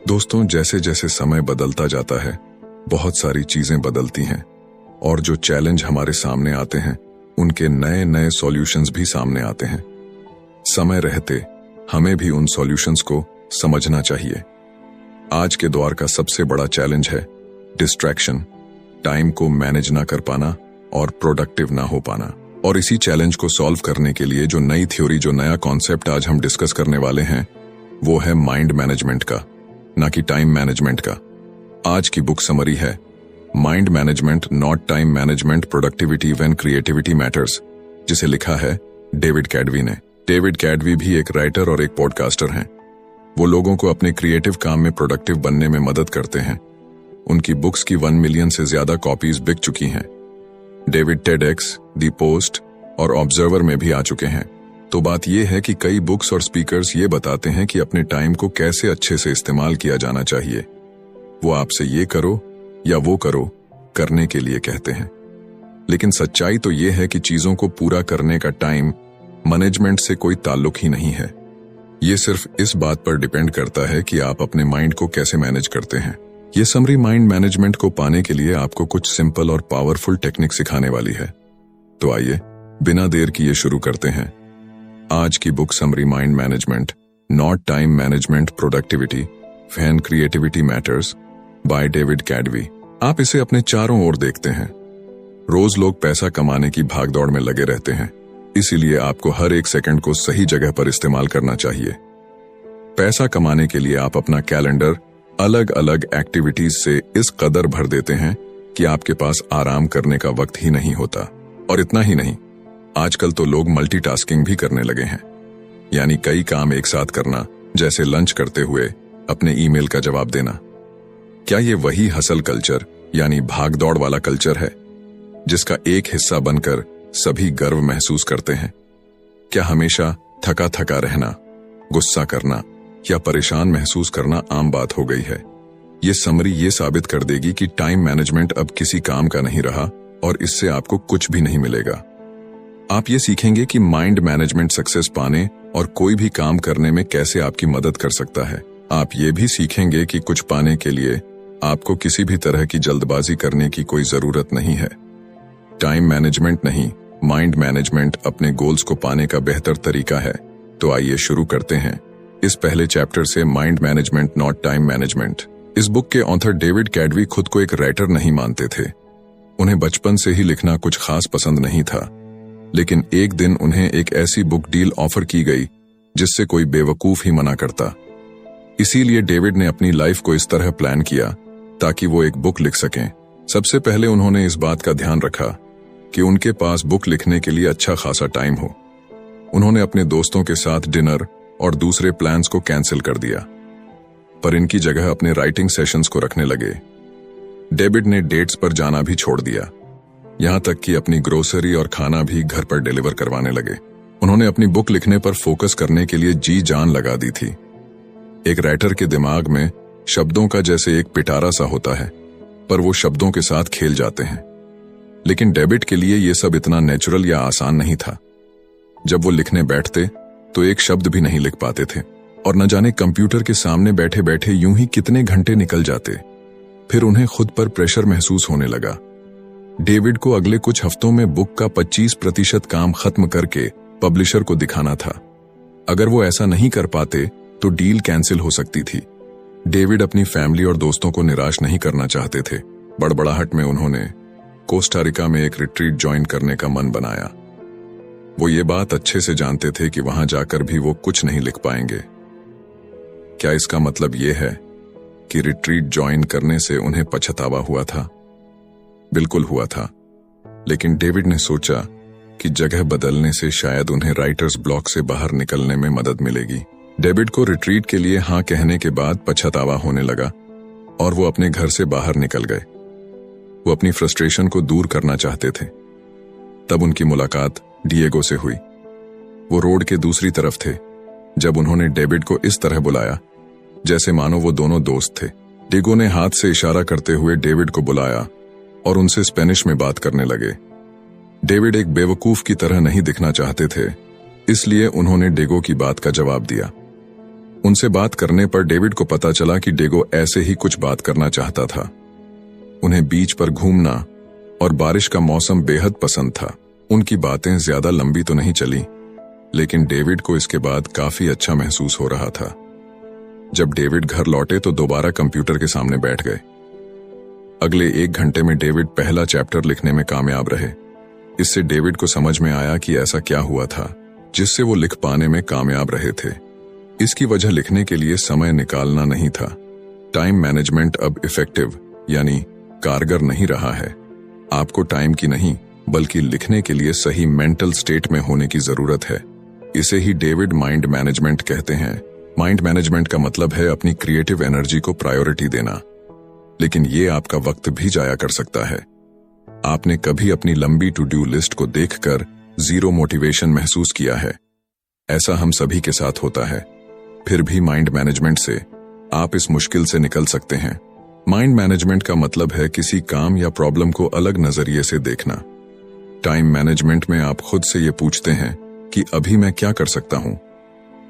दोस्तों, जैसे जैसे समय बदलता जाता है बहुत सारी चीजें बदलती हैं और जो चैलेंज हमारे सामने आते हैं उनके नए नए सॉल्यूशंस भी सामने आते हैं। समय रहते हमें भी उन सॉल्यूशंस को समझना चाहिए। आज के दौर का सबसे बड़ा चैलेंज है डिस्ट्रैक्शन, टाइम को मैनेज ना कर पाना और प्रोडक्टिव ना हो पाना। और इसी चैलेंज को सॉल्व करने के लिए जो नई थ्योरी, जो नया कॉन्सेप्ट आज हम डिस्कस करने वाले हैं वो है माइंड मैनेजमेंट का, ना कि टाइम मैनेजमेंट का। आज की बुक समरी है mind management not time management, productivity when creativity matters, जिसे लिखा है डेविड कैडवी ने। डेविड कैडवी भी एक राइटर और एक पॉडकास्टर हैं। वो लोगों को अपने क्रिएटिव काम में प्रोडक्टिव बनने में मदद करते हैं। उनकी बुक्स की 1 मिलियन से ज्यादा कॉपीज बिक चुकी हैं। डेविड टेडएक्स, द पोस्ट और ऑब्जर्वर में भी आ चुके हैं। तो बात यह है कि कई बुक्स और स्पीकर्स ये बताते हैं कि अपने टाइम को कैसे अच्छे से इस्तेमाल किया जाना चाहिए। वो आपसे ये करो या वो करो करने के लिए कहते हैं, लेकिन सच्चाई तो ये है कि चीजों को पूरा करने का टाइम मैनेजमेंट से कोई ताल्लुक ही नहीं है। ये सिर्फ इस बात पर डिपेंड करता है कि आप अपने माइंड को कैसे मैनेज करते हैं। ये समरी माइंड मैनेजमेंट को पाने के लिए आपको कुछ सिंपल और पावरफुल टेक्निक सिखाने वाली है। तो आइए बिना देर किए शुरू करते हैं आज की book summary mind management not time management, productivity when creativity matters by David Kadavy. आप इसे अपने चारों ओर देखते हैं। रोज लोग पैसा कमाने की भागदौड़ में लगे रहते हैं, इसीलिए आपको हर एक सेकंड को सही जगह पर इस्तेमाल करना चाहिए। पैसा कमाने के लिए आप अपना कैलेंडर अलग अलग एक्टिविटीज से इस कदर भर देते हैं कि आपके पास आराम करने का वक्त ही नहीं होता। और इतना ही नहीं, आजकल तो लोग मल्टीटास्किंग भी करने लगे हैं, यानी कई काम एक साथ करना, जैसे लंच करते हुए अपने ईमेल का जवाब देना। क्या ये वही हसल कल्चर यानी भागदौड़ वाला कल्चर है जिसका एक हिस्सा बनकर सभी गर्व महसूस करते हैं? क्या हमेशा थका थका रहना, गुस्सा करना या परेशान महसूस करना आम बात हो गई है? ये समरी ये साबित कर देगी कि टाइम मैनेजमेंट अब किसी काम का नहीं रहा और इससे आपको कुछ भी नहीं मिलेगा। आप ये सीखेंगे कि माइंड मैनेजमेंट सक्सेस पाने और कोई भी काम करने में कैसे आपकी मदद कर सकता है। आप ये भी सीखेंगे कि कुछ पाने के लिए आपको किसी भी तरह की जल्दबाजी करने की कोई जरूरत नहीं है। टाइम मैनेजमेंट नहीं, माइंड मैनेजमेंट अपने गोल्स को पाने का बेहतर तरीका है। तो आइए शुरू करते हैं इस पहले चैप्टर से, mind management not time management. इस बुक के ऑथर डेविड कैडवी खुद को एक राइटर नहीं मानते थे। उन्हें बचपन से ही लिखना कुछ खास पसंद नहीं था, लेकिन एक दिन उन्हें एक ऐसी बुक डील ऑफर की गई जिससे कोई बेवकूफ ही मना करता। इसीलिए डेविड ने अपनी लाइफ को इस तरह प्लान किया ताकि वो एक बुक लिख सकें। सबसे पहले उन्होंने इस बात का ध्यान रखा कि उनके पास बुक लिखने के लिए अच्छा खासा टाइम हो। उन्होंने अपने दोस्तों के साथ डिनर और दूसरे प्लान्स को कैंसिल कर दिया, पर इनकी जगह अपने राइटिंग सेशंस को रखने लगे। डेविड ने डेट्स पर जाना भी छोड़ दिया, यहां तक कि अपनी ग्रोसरी और खाना भी घर पर डिलीवर करवाने लगे। उन्होंने अपनी बुक लिखने पर फोकस करने के लिए जी जान लगा दी थी। एक राइटर के दिमाग में शब्दों का जैसे एक पिटारा सा होता है, पर वो शब्दों के साथ खेल जाते हैं। लेकिन डेविड के लिए ये सब इतना नेचुरल या आसान नहीं था। जब वो लिखने बैठते तो एक शब्द भी नहीं लिख पाते थे और न जाने कंप्यूटर के सामने बैठे बैठे यूं ही कितने घंटे निकल जाते। फिर उन्हें खुद पर प्रेशर महसूस होने लगा। डेविड को अगले कुछ हफ्तों में बुक का 25% काम खत्म करके पब्लिशर को दिखाना था। अगर वो ऐसा नहीं कर पाते तो डील कैंसिल हो सकती थी। डेविड अपनी फैमिली और दोस्तों को निराश नहीं करना चाहते थे। बड़बड़ाहट में उन्होंने कोस्टा रिका में एक रिट्रीट ज्वाइन करने का मन बनाया। वो ये बात अच्छे से जानते थे कि वहां जाकर भी वो कुछ नहीं लिख पाएंगे। क्या इसका मतलब ये है कि रिट्रीट ज्वाइन करने से उन्हें पछतावा हुआ था? बिल्कुल हुआ था, लेकिन डेविड ने सोचा कि जगह बदलने से शायद उन्हें राइटर्स ब्लॉक से बाहर निकलने में मदद मिलेगी। डेविड को रिट्रीट के लिए हाँ कहने के बाद पछतावा होने लगा और वो अपने घर से बाहर निकल गए। वो अपनी फ्रस्ट्रेशन को दूर करना चाहते थे। तब उनकी मुलाकात डिएगो से हुई। वो रोड के दूसरी तरफ थे जब उन्होंने डेविड को इस तरह बुलाया जैसे मानो वो दोनों दोस्त थे। डिएगो ने हाथ से इशारा करते हुए डेविड को बुलाया और उनसे स्पेनिश में बात करने लगे। डेविड एक बेवकूफ की तरह नहीं दिखना चाहते थे, इसलिए उन्होंने डिएगो की बात का जवाब दिया। उनसे बात करने पर डेविड को पता चला कि डेगो ऐसे ही कुछ बात करना चाहता था। उन्हें बीच पर घूमना और बारिश का मौसम बेहद पसंद था। उनकी बातें ज्यादा लंबी तो नहीं चली, लेकिन डेविड को इसके बाद काफी अच्छा महसूस हो रहा था। जब डेविड घर लौटे तो दोबारा कंप्यूटर के सामने बैठ गए। अगले 1 घंटे में डेविड पहला चैप्टर लिखने में कामयाब रहे। इससे डेविड को समझ में आया कि ऐसा क्या हुआ था जिससे वो लिख पाने में कामयाब रहे थे। इसकी वजह लिखने के लिए समय निकालना नहीं था। टाइम मैनेजमेंट अब इफेक्टिव यानी कारगर नहीं रहा है। आपको टाइम की नहीं बल्कि लिखने के लिए सही मेंटल स्टेट में होने की जरूरत है। इसे ही डेविड माइंड मैनेजमेंट कहते हैं। माइंड मैनेजमेंट का मतलब है अपनी क्रिएटिव एनर्जी को प्रायोरिटी देना, लेकिन ये आपका वक्त भी जाया कर सकता है। आपने कभी अपनी लंबी टू डू लिस्ट को देखकर जीरो मोटिवेशन महसूस किया है? ऐसा हम सभी के साथ होता है। फिर भी माइंड मैनेजमेंट से आप इस मुश्किल से निकल सकते हैं। माइंड मैनेजमेंट का मतलब है किसी काम या प्रॉब्लम को अलग नजरिए से देखना। टाइम मैनेजमेंट में आप खुद से ये पूछते हैं कि अभी मैं क्या कर सकता हूं।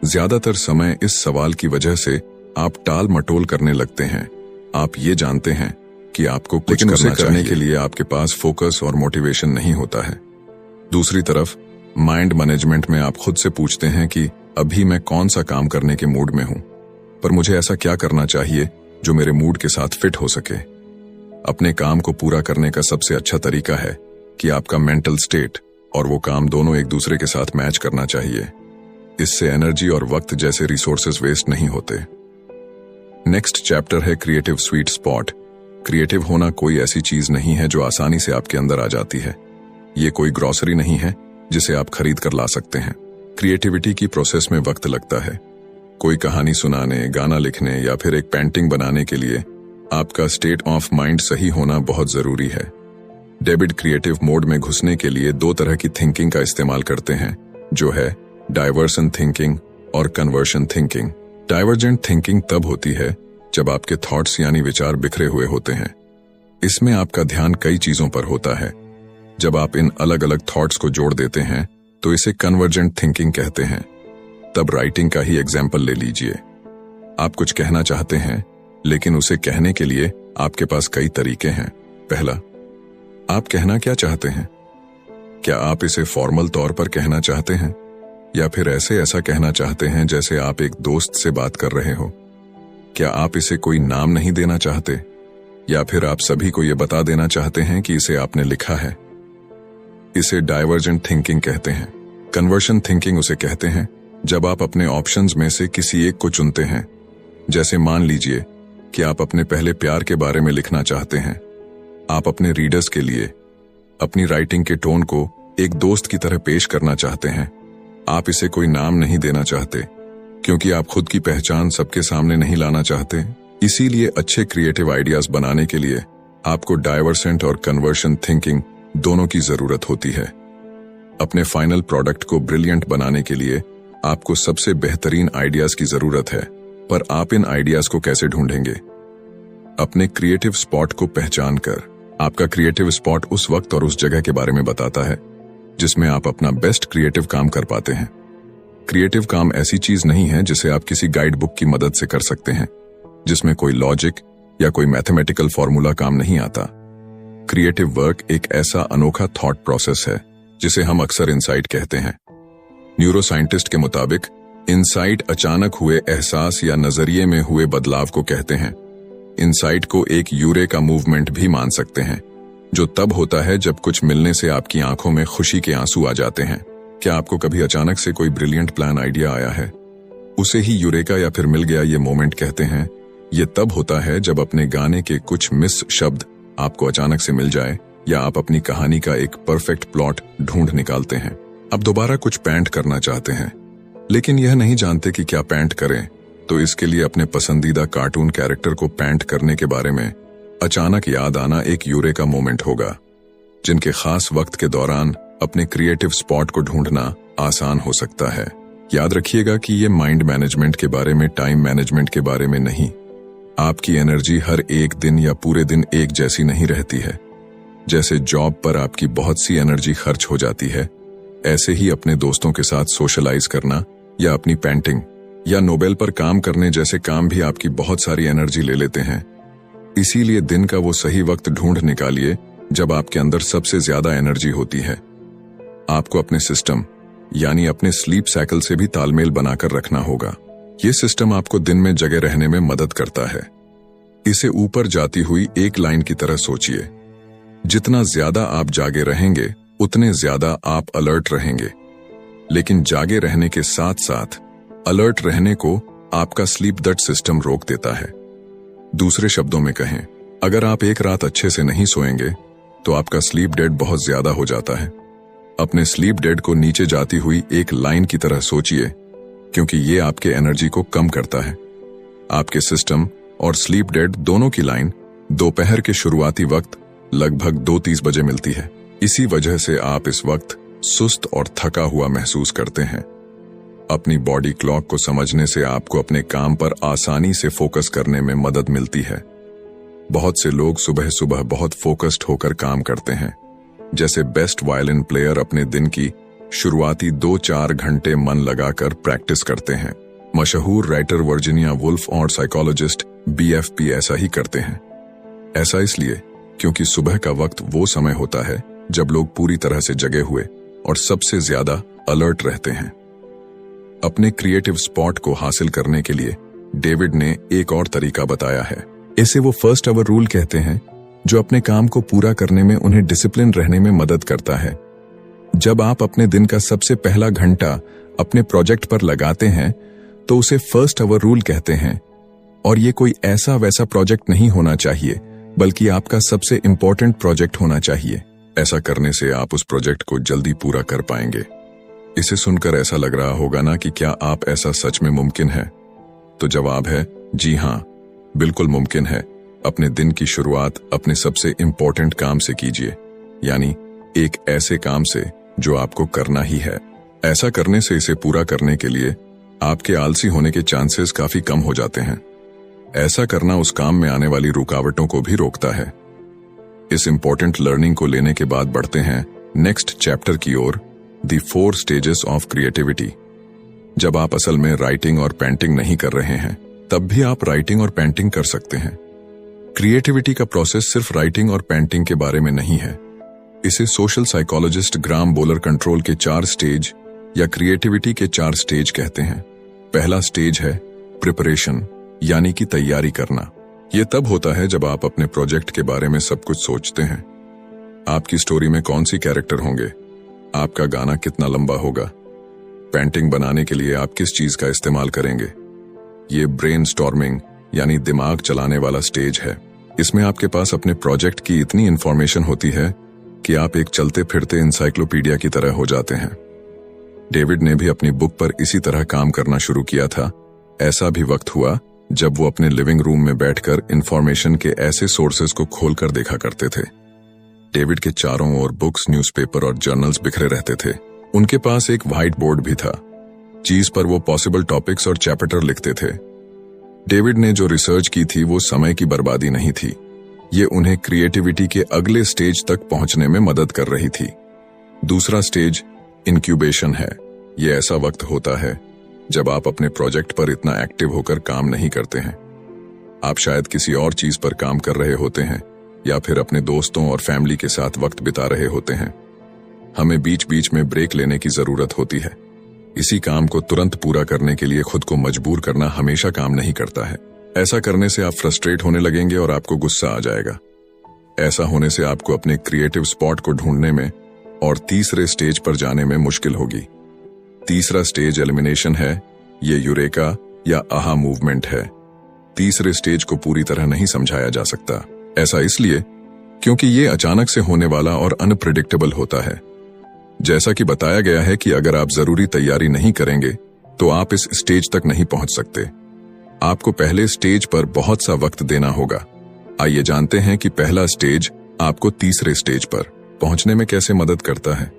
ज्यादातर समय इस सवाल की वजह से आप टाल मटोल करने लगते हैं। आप ये जानते हैं कि आपको कुछ करने के लिए आपके पास फोकस और मोटिवेशन नहीं होता है। दूसरी तरफ माइंड मैनेजमेंट में आप खुद से पूछते हैं कि अभी मैं कौन सा काम करने के मूड में हूं, पर मुझे ऐसा क्या करना चाहिए जो मेरे मूड के साथ फिट हो सके। अपने काम को पूरा करने का सबसे अच्छा तरीका है कि आपका मेंटल स्टेट और वो काम दोनों एक दूसरे के साथ मैच करना चाहिए। इससे एनर्जी और वक्त जैसे रिसोर्सेज वेस्ट नहीं होते। नेक्स्ट चैप्टर है क्रिएटिव स्वीट स्पॉट। क्रिएटिव होना कोई ऐसी चीज नहीं है जो आसानी से आपके अंदर आ जाती है। ये कोई ग्रोसरी नहीं है जिसे आप खरीद कर ला सकते हैं। क्रिएटिविटी की प्रोसेस में वक्त लगता है। कोई कहानी सुनाने, गाना लिखने या फिर एक पेंटिंग बनाने के लिए आपका स्टेट ऑफ माइंड सही होना बहुत जरूरी है। डेविड क्रिएटिव मोड में घुसने के लिए 2 तरह की थिंकिंग का इस्तेमाल करते हैं, जो है डाइवर्सन थिंकिंग और कन्वर्शन थिंकिंग। डाइवर्जेंट थिंकिंग तब होती है जब आपके थॉट्स यानी विचार बिखरे हुए होते हैं। इसमें आपका ध्यान कई चीजों पर होता है। जब आप इन अलग अलग थॉट्स को जोड़ देते हैं तो इसे कन्वर्जेंट थिंकिंग कहते हैं। तब राइटिंग का ही एग्जाम्पल ले लीजिए। आप कुछ कहना चाहते हैं, लेकिन उसे कहने के लिए आपके पास कई तरीके हैं। पहला, आप कहना क्या चाहते हैं? क्या आप इसे फॉर्मल तौर पर कहना चाहते हैं या फिर ऐसा कहना चाहते हैं जैसे आप एक दोस्त से बात कर रहे हो? क्या आप इसे कोई नाम नहीं देना चाहते या फिर आप सभी को यह बता देना चाहते हैं कि इसे आपने लिखा है? इसे डाइवर्जेंट थिंकिंग कहते हैं। कन्वर्शन थिंकिंग उसे कहते हैं जब आप अपने ऑप्शंस में से किसी एक को चुनते हैं। जैसे मान लीजिए कि आप अपने पहले प्यार के बारे में लिखना चाहते हैं। आप अपने रीडर्स के लिए अपनी राइटिंग के टोन को एक दोस्त की तरह पेश करना चाहते हैं। आप इसे कोई नाम नहीं देना चाहते क्योंकि आप खुद की पहचान सबके सामने नहीं लाना चाहते। इसीलिए अच्छे क्रिएटिव आइडियाज बनाने के लिए आपको डाइवर्सेंट और कन्वर्शन थिंकिंग दोनों की जरूरत होती है। अपने फाइनल प्रोडक्ट को ब्रिलियंट बनाने के लिए आपको सबसे बेहतरीन आइडियाज की जरूरत है, पर आप इन आइडियाज को कैसे ढूंढेंगे? अपने क्रिएटिव स्पॉट को पहचान कर। आपका क्रिएटिव स्पॉट उस वक्त और उस जगह के बारे में बताता है जिसमें आप अपना बेस्ट क्रिएटिव काम कर पाते हैं। क्रिएटिव काम ऐसी चीज नहीं है जिसे आप किसी गाइड बुक की मदद से कर सकते हैं, जिसमें कोई लॉजिक या कोई मैथमेटिकल फॉर्मूला काम नहीं आता। क्रिएटिव वर्क एक ऐसा अनोखा थॉट प्रोसेस है जिसे हम अक्सर इंसाइट कहते हैं। न्यूरो साइंटिस्ट के मुताबिक इंसाइट अचानक हुए एहसास या नजरिए में हुए बदलाव को कहते हैं। इंसाइट को एक यूरेका मूवमेंट भी मान सकते हैं, जो तब होता है जब कुछ मिलने से आपकी आंखों में खुशी के आंसू आ जाते हैं। क्या आपको कभी अचानक से कोई ब्रिलियंट प्लान आइडिया आया है? उसे ही यूरेका या फिर मिल गया ये मोमेंट कहते हैं। ये तब होता है जब अपने गाने के कुछ मिस शब्द आपको अचानक से मिल जाए या आप अपनी कहानी का एक परफेक्ट प्लॉट ढूंढ निकालते हैं। अब दोबारा कुछ पेंट करना चाहते हैं, लेकिन यह नहीं जानते कि क्या पेंट करें, तो इसके लिए अपने पसंदीदा कार्टून कैरेक्टर को पेंट करने के बारे में अचानक याद आना एक यूरेका मोमेंट होगा। जिनके खास वक्त के दौरान अपने क्रिएटिव स्पॉट को ढूंढना आसान हो सकता है। याद रखिएगा कि ये माइंड मैनेजमेंट के बारे में, टाइम मैनेजमेंट के बारे में नहीं। आपकी एनर्जी हर एक दिन या पूरे दिन एक जैसी नहीं रहती है। जैसे जॉब पर आपकी बहुत सी एनर्जी खर्च हो जाती है, ऐसे ही अपने दोस्तों के साथ सोशलाइज करना या अपनी पेंटिंग या नोबेल पर काम करने जैसे काम भी आपकी बहुत सारी एनर्जी ले लेते हैं। इसीलिए दिन का वो सही वक्त ढूंढ निकालिए जब आपके अंदर सबसे ज्यादा एनर्जी होती है। आपको अपने सिस्टम यानी अपने स्लीप साइकिल से भी तालमेल बनाकर रखना होगा। ये सिस्टम आपको दिन में जगे रहने में मदद करता है। इसे ऊपर जाती हुई एक लाइन की तरह सोचिए। जितना ज्यादा आप जागे रहेंगे उतने ज्यादा आप अलर्ट रहेंगे। लेकिन जागे रहने के साथ साथ अलर्ट रहने को आपका स्लीप डेट सिस्टम रोक देता है। दूसरे शब्दों में कहें, अगर आप एक रात अच्छे से नहीं सोएंगे तो आपका स्लीप डेट बहुत ज्यादा हो जाता है। अपने स्लीप डेट को नीचे जाती हुई एक लाइन की तरह सोचिए, क्योंकि ये आपके एनर्जी को कम करता है। आपके सिस्टम और स्लीप डेट दोनों की लाइन दोपहर के शुरुआती वक्त लगभग 2:30 बजे मिलती है। इसी वजह से आप इस वक्त सुस्त और थका हुआ महसूस करते हैं। अपनी बॉडी क्लॉक को समझने से आपको अपने काम पर आसानी से फोकस करने में मदद मिलती है। बहुत से लोग सुबह सुबह बहुत फोकस्ड होकर काम करते हैं, जैसे बेस्ट वायलिन प्लेयर अपने दिन की शुरुआती 2-4 घंटे मन लगाकर प्रैक्टिस करते हैं। मशहूर राइटर वर्जीनिया वुल्फ और साइकोलॉजिस्ट BFP ऐसा ही करते हैं। ऐसा इसलिए क्योंकि सुबह का वक्त वो समय होता है जब लोग पूरी तरह से जगे हुए और सबसे ज्यादा अलर्ट रहते हैं। अपने क्रिएटिव स्पॉट को हासिल करने के लिए डेविड ने एक और तरीका बताया है। इसे वो फर्स्ट आवर रूल कहते हैं, जो अपने काम को पूरा करने में उन्हें डिसिप्लिन रहने में मदद करता है। जब आप अपने दिन का सबसे पहला घंटा अपने प्रोजेक्ट पर लगाते हैं तो उसे फर्स्ट आवर रूल कहते हैं। और ये कोई ऐसा वैसा प्रोजेक्ट नहीं होना चाहिए, बल्कि आपका सबसे इंपॉर्टेंट प्रोजेक्ट होना चाहिए। ऐसा करने से आप उस प्रोजेक्ट को जल्दी पूरा कर पाएंगे। इसे सुनकर ऐसा लग रहा होगा ना कि क्या आप ऐसा सच में मुमकिन है? तो जवाब है जी हाँ, बिल्कुल मुमकिन है। अपने दिन की शुरुआत अपने सबसे इंपॉर्टेंट काम से कीजिए, यानी एक ऐसे काम से जो आपको करना ही है। ऐसा करने से इसे पूरा करने के लिए आपके आलसी होने के चांसेस काफी कम हो जाते हैं। ऐसा करना उस काम में आने वाली रुकावटों को भी रोकता है। इस इंपॉर्टेंट लर्निंग को लेने के बाद बढ़ते हैं नेक्स्ट चैप्टर की ओर, द 4 स्टेजेस ऑफ क्रिएटिविटी। जब आप असल में राइटिंग और पेंटिंग नहीं कर रहे हैं, तब भी आप राइटिंग और पेंटिंग कर सकते हैं। क्रिएटिविटी का प्रोसेस सिर्फ राइटिंग और पेंटिंग के बारे में नहीं है। इसे सोशल साइकोलॉजिस्ट ग्राम बोलर कंट्रोल के 4 स्टेज या क्रिएटिविटी के 4 स्टेज कहते हैं। पहला स्टेज है प्रिपरेशन, यानी कि तैयारी करना। यह तब होता है जब आप अपने प्रोजेक्ट के बारे में सब कुछ सोचते हैं। आपकी स्टोरी में कौन सी कैरेक्टर होंगे, आपका गाना कितना लंबा होगा, पेंटिंग बनाने के लिए आप किस चीज का इस्तेमाल करेंगे। ये ब्रेनस्टॉर्मिंग यानी दिमाग चलाने वाला स्टेज है। इसमें आपके पास अपने प्रोजेक्ट की इतनी इंफॉर्मेशन होती है कि आप एक चलते फिरते इंसाइक्लोपीडिया की तरह हो जाते हैं। डेविड ने भी अपनी बुक पर इसी तरह काम करना शुरू किया था। ऐसा भी वक्त हुआ जब वो अपने लिविंग रूम में बैठकर इंफॉर्मेशन के ऐसे सोर्सेज को खोलकर देखा करते थे। डेविड के चारों ओर बुक्स, न्यूज़पेपर और जर्नल्स बिखरे रहते थे। उनके पास एक व्हाइट बोर्ड भी था, जिस पर वो पॉसिबल टॉपिक्स और चैप्टर लिखते थे। डेविड ने जो रिसर्च की थी वो समय की बर्बादी नहीं थी, ये उन्हें क्रिएटिविटी के अगले स्टेज तक पहुंचने में मदद कर रही थी। दूसरा स्टेज इंक्यूबेशन है। ये ऐसा वक्त होता है जब आप अपने प्रोजेक्ट पर इतना एक्टिव होकर काम नहीं करते हैं। आप शायद किसी और चीज पर काम कर रहे होते हैं या फिर अपने दोस्तों और फैमिली के साथ वक्त बिता रहे होते हैं। हमें बीच बीच में ब्रेक लेने की जरूरत होती है। इसी काम को तुरंत पूरा करने के लिए खुद को मजबूर करना हमेशा काम नहीं करता है। ऐसा करने से आप फ्रस्ट्रेट होने लगेंगे और आपको गुस्सा आ जाएगा। ऐसा होने से आपको अपने क्रिएटिव स्पॉट को ढूंढने में और तीसरे स्टेज पर जाने में मुश्किल होगी। तीसरा स्टेज एलिमिनेशन है। ये यूरेका या आहा मूवमेंट है। तीसरे स्टेज को पूरी तरह नहीं समझाया जा सकता। ऐसा इसलिए क्योंकि ये अचानक से होने वाला और अनप्रेडिक्टेबल होता है। जैसा कि बताया गया है कि अगर आप जरूरी तैयारी नहीं करेंगे तो आप इस स्टेज तक नहीं पहुंच सकते। आपको पहले स्टेज पर बहुत सा वक्त देना होगा। आइए जानते हैं कि पहला स्टेज आपको तीसरे स्टेज पर पहुंचने में कैसे मदद करता है।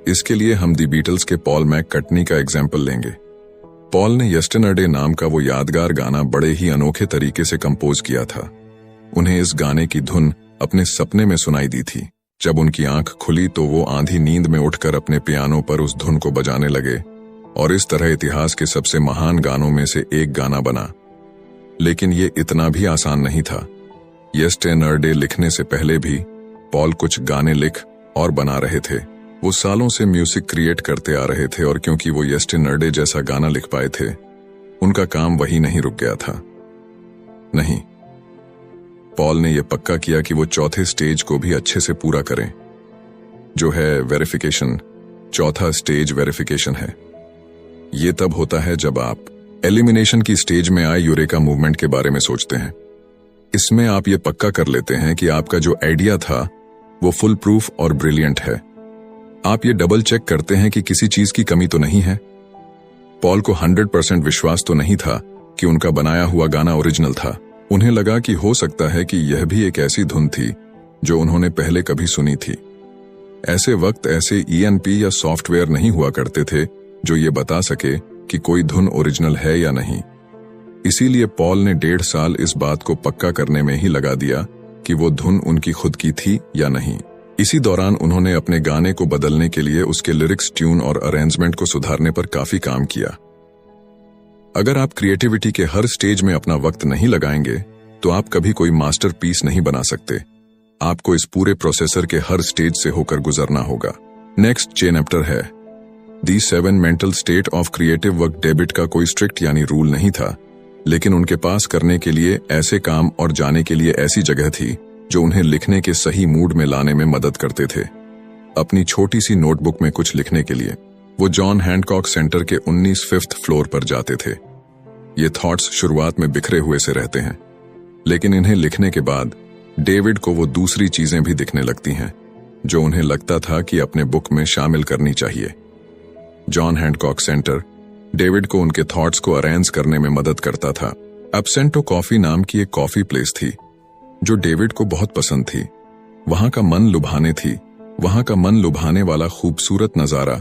इसके लिए हम दी बीटल्स के पॉल मैककर्टनी का एग्जाम्पल लेंगे। पॉल ने यस्टरडे नाम का वो यादगार गाना बड़े ही अनोखे तरीके से कंपोज किया था। उन्हें इस गाने की धुन अपने सपने में सुनाई दी थी। जब उनकी आंख खुली तो वो आंधी नींद में उठकर अपने पियानो पर उस धुन को बजाने लगे और इस तरह इतिहास के सबसे महान गानों में से एक गाना बना। लेकिन ये इतना भी आसान नहीं था। येस्टरडे लिखने से पहले भी पॉल कुछ गाने लिख और बना रहे थे। वो सालों से म्यूजिक क्रिएट करते आ रहे थे और क्योंकि वो येस्टरडे जैसा गाना लिख पाए थे, उनका काम वही नहीं रुक गया था। नहीं, पॉल ने यह पक्का किया कि वो चौथे स्टेज को भी अच्छे से पूरा करें, जो है वेरिफिकेशन। चौथा स्टेज वेरिफिकेशन है। ये तब होता है जब आप एलिमिनेशन की स्टेज में आए यूरेका मूवमेंट के बारे में सोचते हैं। इसमें आप ये पक्का कर लेते हैं कि आपका जो आइडिया था वो फुल प्रूफ और ब्रिलियंट है। आप ये डबल चेक करते हैं कि किसी चीज की कमी तो नहीं है। पॉल को 100% विश्वास तो नहीं था कि उनका बनाया हुआ गाना ओरिजिनल था। उन्हें लगा कि हो सकता है कि यह भी एक ऐसी धुन थी जो उन्होंने पहले कभी सुनी थी। ऐसे वक्त ऐसे ENP या सॉफ्टवेयर नहीं हुआ करते थे जो ये बता सके कि कोई धुन ओरिजिनल है या नहीं। इसीलिए पॉल ने 1.5 साल इस बात को पक्का करने में ही लगा दिया कि वो धुन उनकी खुद की थी या नहीं। इसी दौरान उन्होंने अपने गाने को बदलने के लिए उसके लिरिक्स, ट्यून और अरेंजमेंट को सुधारने पर काफी काम किया। अगर आप क्रिएटिविटी के हर स्टेज में अपना वक्त नहीं लगाएंगे तो आप कभी कोई मास्टरपीस नहीं बना सकते। आपको इस पूरे प्रोसेसर के हर स्टेज से होकर गुजरना होगा। नेक्स्ट चैप्टर है दी 7 mental state of creative work. David का कोई स्ट्रिक्ट यानी रूल नहीं था, लेकिन उनके पास करने के लिए ऐसे काम और जाने के लिए ऐसी जगह थी जो उन्हें लिखने के सही मूड में लाने में मदद करते थे। अपनी छोटी सी नोटबुक में कुछ लिखने के लिए वो जॉन हैंकॉक सेंटर के 19 5th फ्लोर पर जाते थे। ये थॉट्स शुरुआत में बिखरे हुए से रहते हैं, लेकिन इन्हें लिखने के बाद डेविड को वो दूसरी चीजें भी दिखने लगती हैं जो उन्हें लगता था कि अपने बुक में शामिल करनी चाहिए। जॉन हैंकॉक सेंटर डेविड को उनके थॉट्स को अरेंज करने में मदद करता था। एब्सेंटो कॉफी नाम की एक कॉफी प्लेस थी जो डेविड को बहुत पसंद थी। वहां का मन लुभाने वाला खूबसूरत नजारा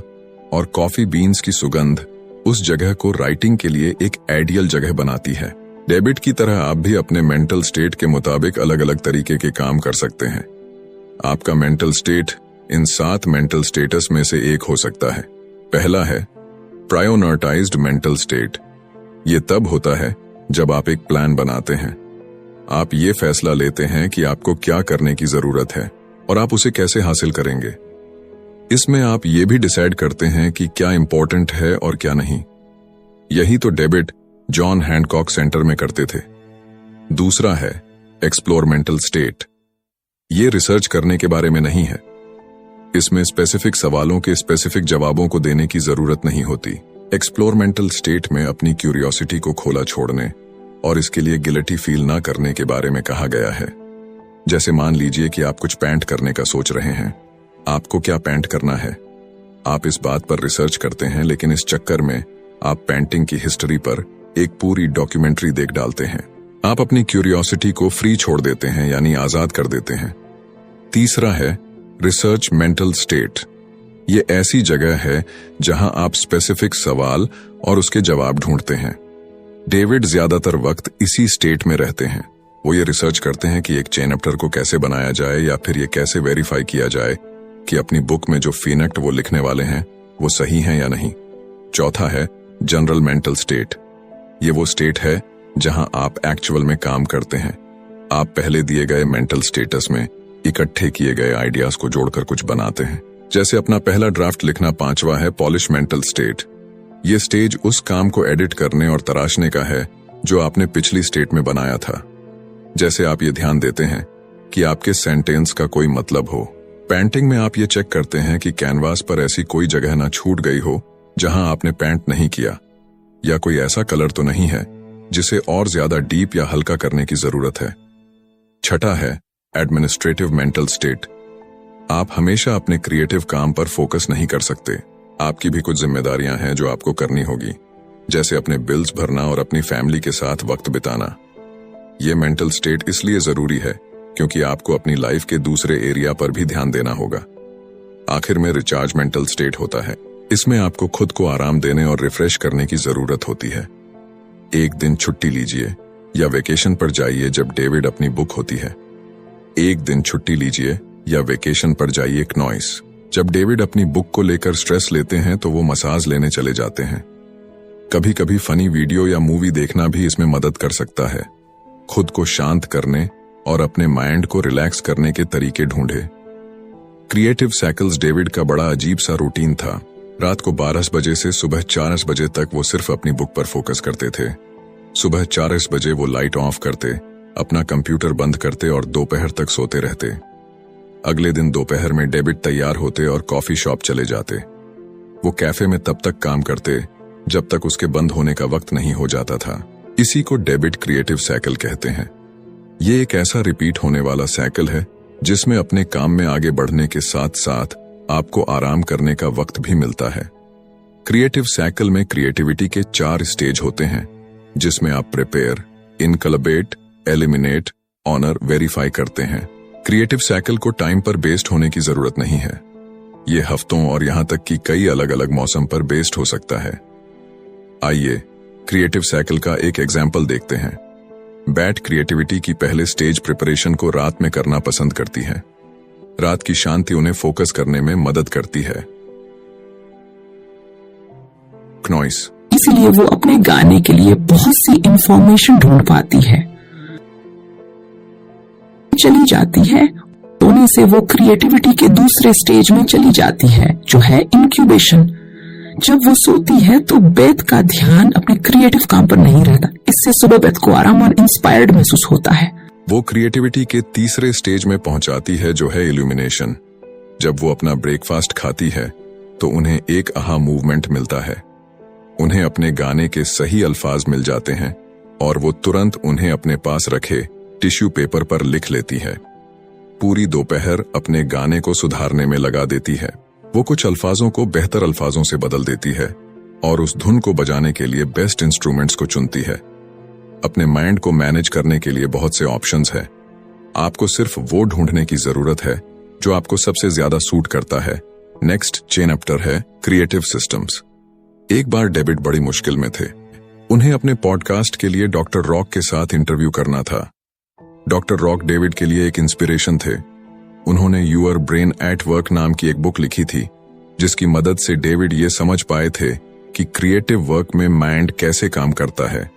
और कॉफी बीन्स की सुगंध उस जगह को राइटिंग के लिए एक आइडियल जगह बनाती है। डेविड की तरह आप भी अपने मेंटल स्टेट के मुताबिक अलग अलग तरीके के काम कर सकते हैं। आपका mental state in 7 mental status में से एक हो सकता है। पहला है प्रायोरिटाइज्ड मेंटल स्टेट। ये तब होता है जब आप एक प्लान बनाते हैं। आप ये फैसला लेते हैं कि आपको क्या करने की जरूरत है और आप उसे कैसे हासिल करेंगे। इसमें आप ये भी डिसाइड करते हैं कि क्या इंपॉर्टेंट है और क्या नहीं। यही तो डेविड जॉन हैंकॉक सेंटर में करते थे। दूसरा है एक्सप्लोर मेंटल स्टेट। ये रिसर्च करने के बारे में नहीं है। इसमें स्पेसिफिक सवालों के स्पेसिफिक जवाबों को देने की जरूरत नहीं होती। एक्सप्लोर मेंटल स्टेट में अपनी क्यूरियोसिटी को खोला छोड़ने और इसके लिए गिल्टी फील ना करने के बारे में कहा गया है। जैसे मान लीजिए कि आप कुछ पेंट करने का सोच रहे हैं। आपको क्या पेंट करना है, आप इस बात पर रिसर्च करते हैं, लेकिन इस चक्कर में आप पेंटिंग की हिस्ट्री पर एक पूरी डॉक्यूमेंट्री देख डालते हैं। आप अपनी क्यूरियोसिटी को फ्री छोड़ देते हैं, यानी आजाद कर देते हैं। तीसरा है रिसर्च मेंटल स्टेट। ये ऐसी जगह है जहां आप स्पेसिफिक सवाल और उसके जवाब ढूंढते हैं। डेविड ज्यादातर वक्त इसी स्टेट में रहते हैं। वो ये रिसर्च करते हैं कि एक चैप्टर को कैसे बनाया जाए या फिर ये कैसे वेरीफाई किया जाए कि अपनी बुक में जो फीनक्ट वो लिखने वाले हैं वो सही हैं या नहीं। चौथा है जनरल मेंटल स्टेट। ये वो स्टेट है जहां आप एक्चुअल में काम करते हैं। आप पहले दिए गए मेंटल स्टेटस में इकट्ठे किए गए आइडियाज को जोड़कर कुछ बनाते हैं। जैसे अपना पहला ड्राफ्ट लिखना। पांचवा है पॉलिश मेंटल स्टेट। ये स्टेज उस काम को एडिट करने और तराशने का है जो आपने पिछली स्टेट में बनाया था। जैसे आप ये ध्यान देते हैं कि आपके सेंटेंस का कोई मतलब हो। पेंटिंग में आप ये चेक करते हैं कि कैनवास पर ऐसी कोई जगह ना छूट गई हो जहां आपने पेंट नहीं किया, या कोई ऐसा कलर तो नहीं है जिसे और ज्यादा डीप या हल्का करने की जरूरत है। छठा है एडमिनिस्ट्रेटिव मेंटल स्टेट। आप हमेशा अपने क्रिएटिव काम पर फोकस नहीं कर सकते। आपकी भी कुछ जिम्मेदारियां हैं जो आपको करनी होगी, जैसे अपने बिल्स भरना और अपनी फैमिली के साथ वक्त बिताना। यह मेंटल स्टेट इसलिए जरूरी है क्योंकि आपको अपनी लाइफ के दूसरे एरिया पर भी ध्यान देना होगा। आखिर में रिचार्ज मेंटल स्टेट होता है। इसमें आपको खुद को आराम देने और रिफ्रेश करने की जरूरत होती है। एक दिन छुट्टी लीजिए या वेकेशन पर जाइए जब डेविड अपनी बुक होती है। एक दिन छुट्टी लीजिए या वेकेशन पर जाइए क्नॉइस जब डेविड अपनी बुक को लेकर स्ट्रेस लेते हैं तो वो मसाज लेने चले जाते हैं। कभी कभी फनी वीडियो या मूवी देखना भी इसमें मदद कर सकता है। खुद को शांत करने और अपने माइंड को रिलैक्स करने के तरीके ढूंढे। क्रिएटिव साइकिल्स डेविड का बड़ा अजीब सा रूटीन था। रात को 12 बजे से सुबह 4 बजे तक वो सिर्फ अपनी बुक पर फोकस करते थे। सुबह 4 बजे वो लाइट ऑफ करते, अपना कंप्यूटर बंद करते और दोपहर तक सोते रहते। अगले दिन दोपहर में डेविड तैयार होते और कॉफी शॉप चले जाते। वो कैफे में तब तक काम करते जब तक उसके बंद होने का वक्त नहीं हो जाता था। इसी को डेविड क्रिएटिव साइकिल कहते हैं। ये एक ऐसा रिपीट होने वाला साइकिल है जिसमें अपने काम में आगे बढ़ने के साथ साथ आपको आराम करने का वक्त भी मिलता है। क्रिएटिव साइकिल में क्रिएटिविटी के 4 स्टेज होते हैं, जिसमें आप प्रिपेयर, इनकलबेट, एलिमिनेट, ऑनर, वेरीफाई करते हैं। क्रिएटिव साइकिल को टाइम पर बेस्ड होने की जरूरत नहीं है। ये हफ्तों और यहां तक कि कई अलग अलग मौसम पर बेस्ड हो सकता है। आइए क्रिएटिव साइकिल का एक एग्जाम्पल देखते हैं। बैट क्रिएटिविटी की पहले स्टेज प्रिपरेशन को रात में करना पसंद करती है। रात की शांति उन्हें फोकस करने में मदद करती है। नॉइस, इसलिए वो अपने गाने के लिए बहुत सी इंफॉर्मेशन ढूंढ पाती है, चली जाती है। सोने से वो क्रिएटिविटी के दूसरे स्टेज में चली जाती है, जो है इंक्यूबेशन। जब वो सोती है तो बेथ का ध्यान अपने क्रिएटिव काम पर नहीं रहता। इससे सुबह बेथ को आराम और इंस्पायर्ड महसूस होता है। वो क्रिएटिविटी के तीसरे स्टेज में पहुंचाती है, जो है इल्यूमिनेशन। जब वो अपना ब्रेकफास्ट खाती है तो उन्हें एक आहा मूवमेंट मिलता है। उन्हें अपने गाने के सही अल्फाज मिल जाते हैं और वो तुरंत उन्हें अपने पास रखे टिश्यू पेपर पर लिख लेती है। पूरी दोपहर अपने गाने को सुधारने में लगा देती है। वो कुछ अल्फाजों को बेहतर अल्फाजों से बदल देती है और उस धुन को बजाने के लिए बेस्ट इंस्ट्रूमेंट्स को चुनती है। अपने माइंड को मैनेज करने के लिए बहुत से ऑप्शंस हैं। आपको सिर्फ वो ढूंढने की जरूरत है जो आपको सबसे ज्यादा सूट करता है। नेक्स्ट चैप्टर है क्रिएटिव सिस्टम्स। एक बार डेविड बड़ी मुश्किल में थे। उन्हें अपने पॉडकास्ट के लिए डॉक्टर रॉक के साथ इंटरव्यू करना था। डॉक्टर रॉक डेविड के लिए एक इंस्पिरेशन थे। उन्होंने यूर ब्रेन एट वर्क नाम की एक बुक लिखी थी, जिसकी मदद से डेविड ये समझ पाए थे कि क्रिएटिव वर्क में माइंड कैसे काम करता है।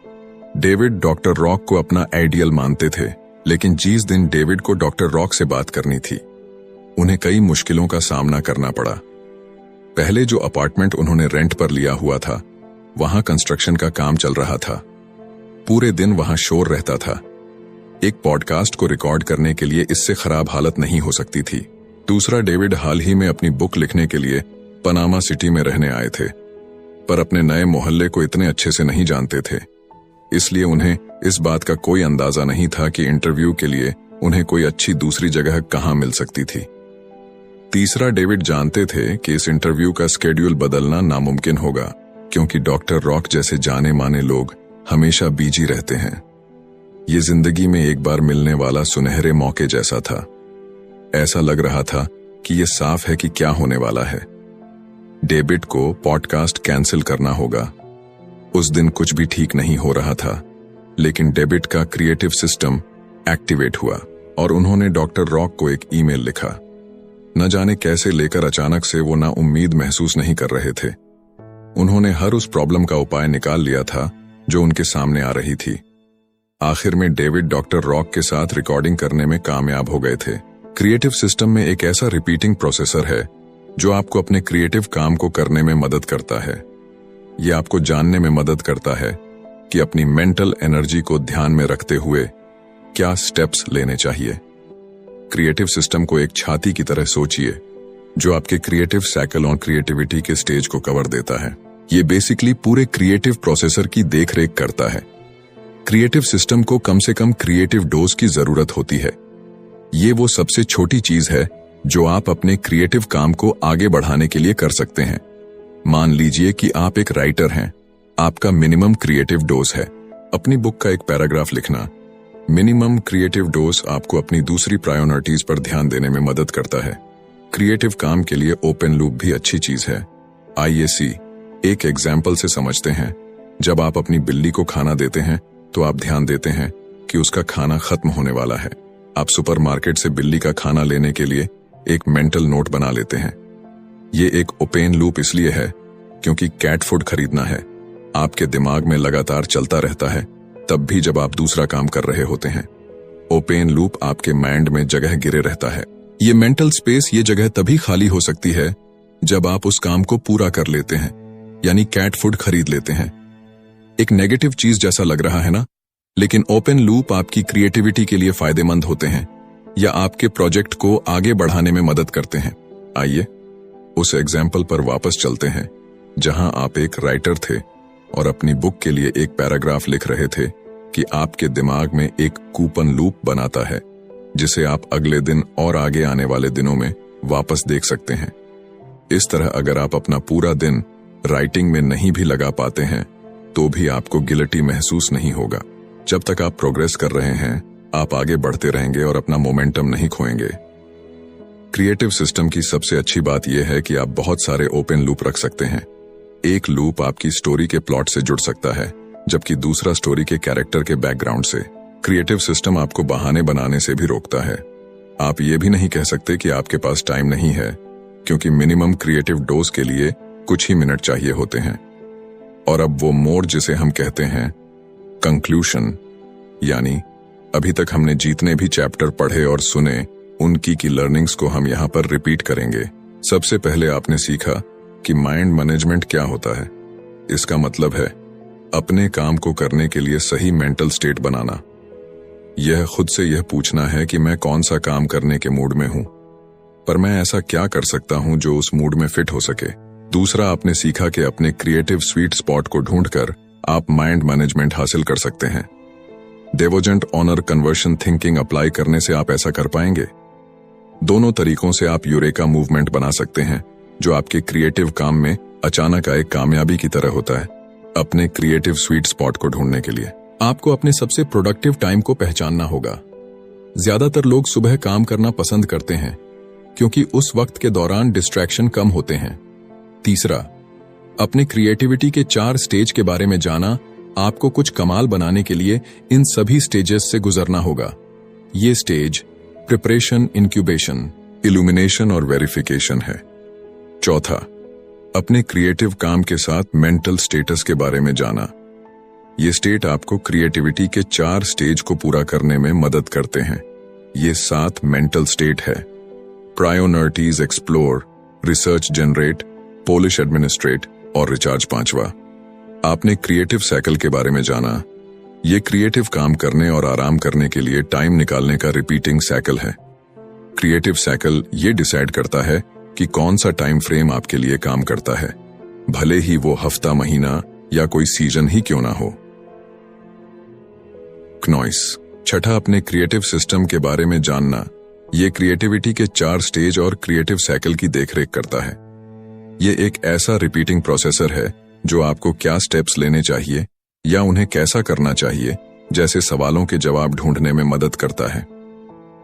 डेविड डॉक्टर रॉक को अपना आइडियल मानते थे, लेकिन जिस दिन डेविड को डॉक्टर रॉक से बात करनी थी, उन्हें कई मुश्किलों का सामना करना पड़ा। पहले जो अपार्टमेंट उन्होंने रेंट पर लिया हुआ था, वहां कंस्ट्रक्शन का काम चल रहा था। पूरे दिन वहां शोर रहता था। एक पॉडकास्ट को रिकॉर्ड करने के लिए इससे खराब हालत नहीं हो सकती थी। दूसरा, डेविड हाल ही में अपनी बुक लिखने के लिए पनामा सिटी में रहने आए थे, पर अपने नए मोहल्ले को इतने अच्छे से नहीं जानते थे। इसलिए उन्हें इस बात का कोई अंदाजा नहीं था कि इंटरव्यू के लिए उन्हें कोई अच्छी दूसरी जगह कहां मिल सकती थी। तीसरा, डेविड जानते थे कि इस इंटरव्यू का स्केड्यूल बदलना नामुमकिन होगा, क्योंकि डॉक्टर रॉक जैसे जाने माने लोग हमेशा बिजी रहते हैं। ये जिंदगी में एक बार मिलने वाला सुनहरे मौके जैसा था। ऐसा लग रहा था कि ये साफ है कि क्या होने वाला है। डेविड को पॉडकास्ट कैंसिल करना होगा। उस दिन कुछ भी ठीक नहीं हो रहा था, लेकिन डेविड का क्रिएटिव सिस्टम एक्टिवेट हुआ और उन्होंने डॉक्टर रॉक को एक ईमेल लिखा। न जाने कैसे लेकर अचानक से वो ना उम्मीद महसूस नहीं कर रहे थे। उन्होंने हर उस प्रॉब्लम का उपाय निकाल लिया था जो उनके सामने आ रही थी। आखिर में डेविड डॉक्टर रॉक के साथ रिकॉर्डिंग करने में कामयाब हो गए थे। क्रिएटिव सिस्टम में एक ऐसा रिपीटिंग प्रोसेसर है जो आपको अपने क्रिएटिव काम को करने में मदद करता है। यह आपको जानने में मदद करता है कि अपनी मेंटल एनर्जी को ध्यान में रखते हुए क्या स्टेप्स लेने चाहिए। क्रिएटिव सिस्टम को एक छाती की तरह सोचिए, जो आपके क्रिएटिव साइकिल और क्रिएटिविटी के स्टेज को कवर देता है। ये बेसिकली पूरे क्रिएटिव प्रोसेसर की देखरेख करता है। क्रिएटिव सिस्टम को कम से कम क्रिएटिव डोज की जरूरत होती है। ये वो सबसे छोटी चीज है जो आप अपने क्रिएटिव काम को आगे बढ़ाने के लिए कर सकते हैं। मान लीजिए कि आप एक राइटर हैं। आपका मिनिमम क्रिएटिव डोज है अपनी बुक का एक पैराग्राफ लिखना। मिनिमम क्रिएटिव डोज आपको अपनी दूसरी प्रायोरिटीज पर ध्यान देने में मदद करता है। क्रिएटिव काम के लिए ओपन लूप भी अच्छी चीज है। आइए एक एग्जाम्पल से समझते हैं। जब आप अपनी बिल्ली को खाना देते हैं तो आप ध्यान देते हैं कि उसका खाना खत्म होने वाला है। आप सुपरमार्केट से बिल्ली का खाना लेने के लिए एक मेंटल नोट बना लेते हैं। ये एक ओपन लूप इसलिए है क्योंकि कैट फूड खरीदना है आपके दिमाग में लगातार चलता रहता है, तब भी जब आप दूसरा काम कर रहे होते हैं। ओपन लूप आपके माइंड में जगह गिरे रहता है। ये मेंटल स्पेस, ये जगह तभी खाली हो सकती है जब आप उस काम को पूरा कर लेते हैं, यानी कैट फूड खरीद लेते हैं। एक नेगेटिव चीज जैसा लग रहा है ना, लेकिन ओपन लूप आपकी क्रिएटिविटी के लिए फायदेमंद होते हैं या आपके प्रोजेक्ट को आगे बढ़ाने में मदद करते हैं। आइए उस एग्जाम्पल पर वापस चलते हैं जहां आप एक राइटर थे और अपनी बुक के लिए एक पैराग्राफ लिख रहे थे कि आपके दिमाग में एक कूपन लूप बनाता है जिसे आप अगले दिन और आगे आने वाले दिनों में वापस देख सकते हैं। इस तरह अगर आप अपना पूरा दिन राइटिंग में नहीं भी लगा पाते हैं तो भी आपको गिल्टी महसूस नहीं होगा। जब तक आप प्रोग्रेस कर रहे हैं आप आगे बढ़ते रहेंगे और अपना मोमेंटम नहीं खोएंगे। क्रिएटिव सिस्टम की सबसे अच्छी बात यह है कि आप बहुत सारे ओपन लूप रख सकते हैं। एक लूप आपकी स्टोरी के प्लॉट से जुड़ सकता है जबकि दूसरा स्टोरी के कैरेक्टर के बैकग्राउंड से। क्रिएटिव सिस्टम आपको बहाने बनाने से भी रोकता है। आप ये भी नहीं कह सकते कि आपके पास टाइम नहीं है, क्योंकि मिनिमम क्रिएटिव डोज के लिए कुछ ही मिनट चाहिए होते हैं। और अब वो मोड जिसे हम कहते हैं कंक्लूशन, यानी अभी तक हमने जितने भी चैप्टर पढ़े और सुने उनकी की लर्निंग्स को हम यहाँ पर रिपीट करेंगे। सबसे पहले आपने सीखा कि माइंड मैनेजमेंट क्या होता है। इसका मतलब है अपने काम को करने के लिए सही मेंटल स्टेट बनाना। यह खुद से यह पूछना है कि मैं कौन सा काम करने के मूड में हूं, पर मैं ऐसा क्या कर सकता हूं जो उस मूड में फिट हो सके। दूसरा, आपने सीखा कि अपने क्रिएटिव स्वीट स्पॉट को ढूंढकर आप माइंड मैनेजमेंट हासिल कर सकते हैं। डिवोजेंट ऑनर कन्वर्शन थिंकिंग अप्लाई करने से आप ऐसा कर पाएंगे। दोनों तरीकों से आप यूरेका मूवमेंट बना सकते हैं जो आपके क्रिएटिव काम में अचानक आए कामयाबी की तरह होता है। अपने क्रिएटिव स्वीट स्पॉट को ढूंढने के लिए आपको अपने सबसे प्रोडक्टिव टाइम को पहचानना होगा। ज्यादातर लोग सुबह काम करना पसंद करते हैं क्योंकि उस वक्त के दौरान डिस्ट्रैक्शन कम होते हैं। तीसरा, अपने क्रिएटिविटी के 4 स्टेज के बारे में जाना। आपको कुछ कमाल बनाने के लिए इन सभी स्टेजेस से गुजरना होगा। ये स्टेज प्रिपरेशन, इंक्यूबेशन, इल्यूमिनेशन और वेरिफिकेशन है। चौथा, अपने क्रिएटिव काम के साथ मेंटल स्टेटस के बारे में जाना। ये स्टेट आपको क्रिएटिविटी के 4 स्टेज को पूरा करने में मदद करते हैं। ये 7 मेंटल स्टेट है: priorities, explore, research, generate, polish, administrate और रिचार्ज। 5वां, आपने क्रिएटिव साइकिल के बारे में जाना। ये क्रिएटिव काम करने और आराम करने के लिए टाइम निकालने का रिपीटिंग साइकिल है। क्रिएटिव साइकिल ये डिसाइड करता है कि कौन सा टाइम फ्रेम आपके लिए काम करता है, भले ही वो हफ्ता, महीना या कोई सीजन ही क्यों ना हो। क्नॉइस। छठा, अपने क्रिएटिव सिस्टम के बारे में जानना। ये क्रिएटिविटी के 4 स्टेज और क्रिएटिव साइकिल की देखरेख करता है। ये एक ऐसा रिपीटिंग प्रोसेसर है जो आपको क्या स्टेप्स लेने चाहिए या उन्हें कैसा करना चाहिए जैसे सवालों के जवाब ढूंढने में मदद करता है।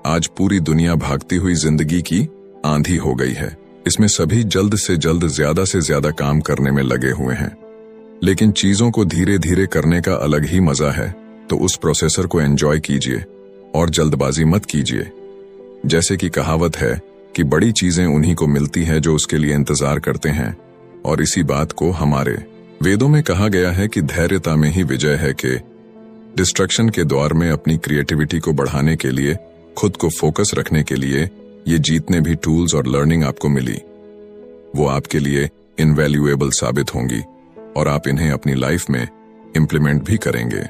आज पूरी दुनिया भागती हुई जिंदगी की आंधी हो गई है। इसमें सभी जल्द से ज्यादा काम करने में लगे हुए हैं, लेकिन चीजों को धीरे धीरे करने का अलग ही मजा है। तो उस प्रोसेसर को एंजॉय कीजिए और जल्दबाजी मत कीजिए। जैसे कि कहावत है कि बड़ी चीजें उन्हीं को मिलती है जो उसके लिए इंतजार करते हैं, और इसी बात को हमारे वेदों में कहा गया है कि धैर्यता में ही विजय है। कि डिस्ट्रक्शन के दौर में अपनी क्रिएटिविटी को बढ़ाने के लिए, खुद को फोकस रखने के लिए ये जितने भी टूल्स और लर्निंग आपको मिली वो आपके लिए इनवैल्यूएबल साबित होंगी और आप इन्हें अपनी लाइफ में इंप्लीमेंट भी करेंगे।